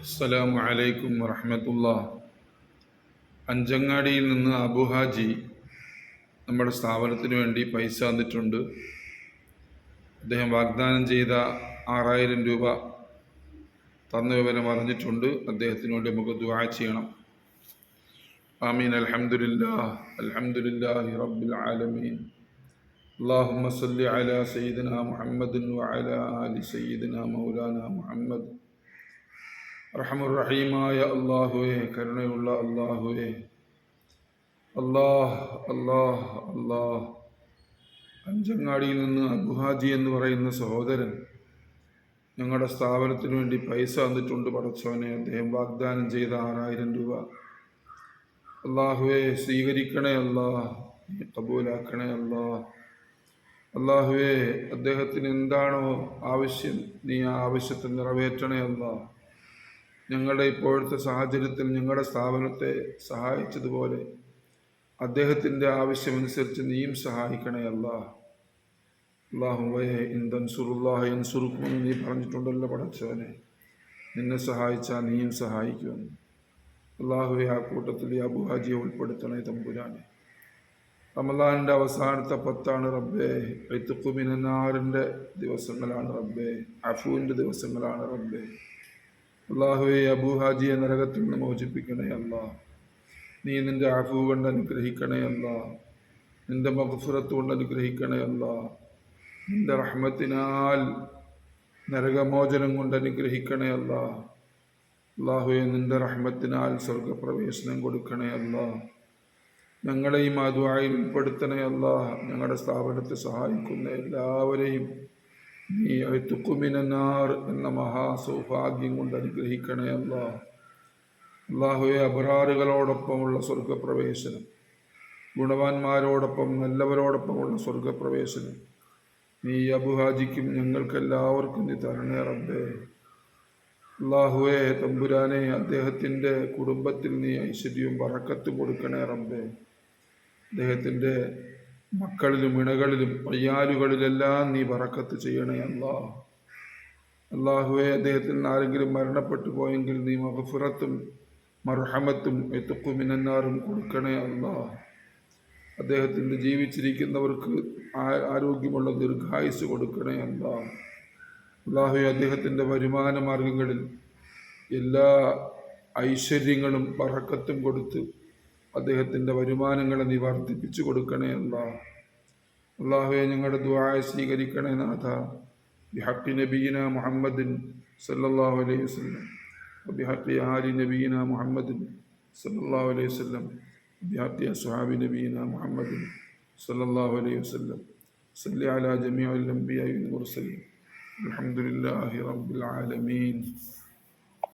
അസ്സലാമു അലൈക്കും വറഹ്മത്തുള്ളാഹ്. അഞ്ചങ്ങാടിയിൽ നിന്ന് അബുഹാജി നമ്മുടെ സ്ഥാപനത്തിന് വേണ്ടി പൈസ തന്നിട്ടുണ്ട്. അദ്ദേഹം വാഗ്ദാനം ചെയ്ത 6000 രൂപ തന്ന വിവരം അറിഞ്ഞിട്ടുണ്ട്. അദ്ദേഹത്തിന് വേണ്ടി നമുക്ക് ദുആ ചെയ്യണം. ആമീൻ. അൽഹംദുലില്ലാഹി റബ്ബിൽ ആലമീൻ. اللهم صل على سيدنا محمد وعلى آل سيدنا مولانا محمد. റഹീമായ അല്ലാഹുവേ, കരുണയുള്ള അല്ലാഹുവേ, അല്ലാഹ് അല്ലാഹ് അല്ലാഹ്. അഞ്ചങ്ങാടിയിൽ നിന്ന് അബുഹാജി എന്ന് പറയുന്ന സഹോദരൻ ഞങ്ങളുടെ സ്ഥാപനത്തിന് വേണ്ടി പൈസ തന്നിട്ടുണ്ട്. പടച്ചോനെ, അദ്ദേഹം വാഗ്ദാനം ചെയ്ത 6000 രൂപ അല്ലാഹുവേ സ്വീകരിക്കണേ അല്ലാഹ്, കബൂലാക്കണേ അല്ലാഹ്. അല്ലാഹുവേ, അദ്ദേഹത്തിന് എന്താണോ ആവശ്യം നീ ആ ആവശ്യത്തെ നിറവേറ്റണേ അല്ലാഹ്. ഞങ്ങളുടെ ഇപ്പോഴത്തെ സാഹചര്യത്തിൽ ഞങ്ങളുടെ സ്ഥാപനത്തെ സഹായിച്ചതുപോലെ അദ്ദേഹത്തിൻ്റെ ആവശ്യമനുസരിച്ച് നീയും സഹായിക്കണേ അല്ലാഹ്. അല്ലാഹുവേ, ഇൻ തൻസുറുല്ലാഹ യൻസുറുക്കും എന്ന് നീ പറഞ്ഞിട്ടുണ്ടല്ലോ പടച്ചവനെ. നിന്നെ സഹായിച്ചാൽ നീയും സഹായിക്കുമെന്ന്. അല്ലാഹുവേ, ആ കൂട്ടത്തിൽ ഈ അബുഹാജിയെ ഉൾപ്പെടുത്തണേ തമ്പുരാനെ. റമളാനിൻ്റെ അവസാനത്തെ 10 റബ്ബേ. ഇത്ഖു മിനന്നാറിൻ്റെ ദിവസങ്ങളാണ് റബ്ബേ. അഫൂവിൻ്റെ ദിവസങ്ങളാണ് റബ്ബേ. അല്ലാഹുവേ, അബുഹാജിയെ നരകത്തിൽ നിന്ന് മോചിപ്പിക്കണേ അല്ലാഹ്. നീ നിൻ്റെ അഫൂ കൊണ്ട് അനുഗ്രഹിക്കണേ അല്ലാഹ്. നിൻ്റെ മഗ്ഫിറത്ത് കൊണ്ട് അനുഗ്രഹിക്കണേ അല്ലാഹ്. നിൻ്റെ റഹ്മത്തിനാൽ നരകമോചനം കൊണ്ട് അനുഗ്രഹിക്കണേ അല്ലാഹ്. അല്ലാഹുവേ, നിൻ്റെ റഹ്മത്തിനാൽ സ്വർഗപ്രവേശനം കൊടുക്കണേ അല്ലാഹ്. ഞങ്ങളെയും ആ ദുആയിൽ ഉൾപ്പെടുത്തണേ അല്ലാഹ്. ഞങ്ങളുടെ സ്ഥാപനത്തെ സഹായിക്കുന്ന എല്ലാവരെയും നീ ഇത്ഖു മിനന്നാർ എന്ന മഹാസൗഭാഗ്യം കൊണ്ട് അനുഗ്രഹിക്കണേ അല്ലാഹ്. അല്ലാഹുവേ, അബ്റാറുകളോടൊപ്പമുള്ള സ്വർഗപ്രവേശനം, ഗുണവാന്മാരോടൊപ്പം നല്ലവരോടൊപ്പമുള്ള സ്വർഗപ്രവേശനം നീ അബുഹാജിക്കും ഞങ്ങൾക്കെല്ലാവർക്കും നീ തരണേ റബ്ബേ. അല്ലാഹുവേ തമ്പുരാനെ, അദ്ദേഹത്തിൻ്റെ കുടുംബത്തിൽ നീ ഐശ്വര്യവും ബറക്കത്തും കൊടുക്കണേ റബ്ബേ. അദ്ദേഹത്തിൻ്റെ മക്കളിലും ഇണകളിലും അയ്യാലുകളിലെല്ലാം നീ ബറക്കത്ത് ചെയ്യണേ അല്ലാഹ്. അല്ലാഹുവേ, അദ്ദേഹത്തിൽ നിന്ന് ആരെങ്കിലും മരണപ്പെട്ടു പോയെങ്കിൽ നീ മഗ്ഫിറത്തും മർഹമത്തും ഇത്ഖു മിനന്നാറും കൊടുക്കണേ അല്ലാഹ്. അദ്ദേഹത്തിൻ്റെ ജീവിച്ചിരിക്കുന്നവർക്ക് ആരോഗ്യമുള്ള ദീർഘായുസ് കൊടുക്കണേ അല്ലാഹ്. അല്ലാഹുവേ, അദ്ദേഹത്തിൻ്റെ വരുമാന മാർഗങ്ങളിൽ എല്ലാ ഐശ്വര്യങ്ങളും ബറക്കത്തും കൊടുത്ത് അദ്ദേഹത്തിൻ്റെ വരുമാനങ്ങളെ നീ വർദ്ധിപ്പിച്ചു കൊടുക്കണേ അല്ലാഹ്. അല്ലാഹുവേ, ഞങ്ങളുടെ ദുആ സ്വീകരിക്കണേ നാഥ. ബിഹഖി നബിയിന മുഹമ്മദിൻ സല്ലല്ലാഹു അലൈഹി വസല്ലം, ബിഹഖി ആലി നബിയിന മുഹമ്മദിൻ സല്ലല്ലാഹു അലൈഹി വസല്ലം, ബിഹഖി അസ്ഹാബി നബിയിന മുഹമ്മദിൻ സല്ലല്ലാഹു അലൈഹി വസല്ലം. സല്ലി അലാ ജമീഇൽ അൻബിയാഇ വൽ മുർസലീൻ. അൽഹംദുലില്ലാഹി റബ്ബിൽ ആലമീൻ.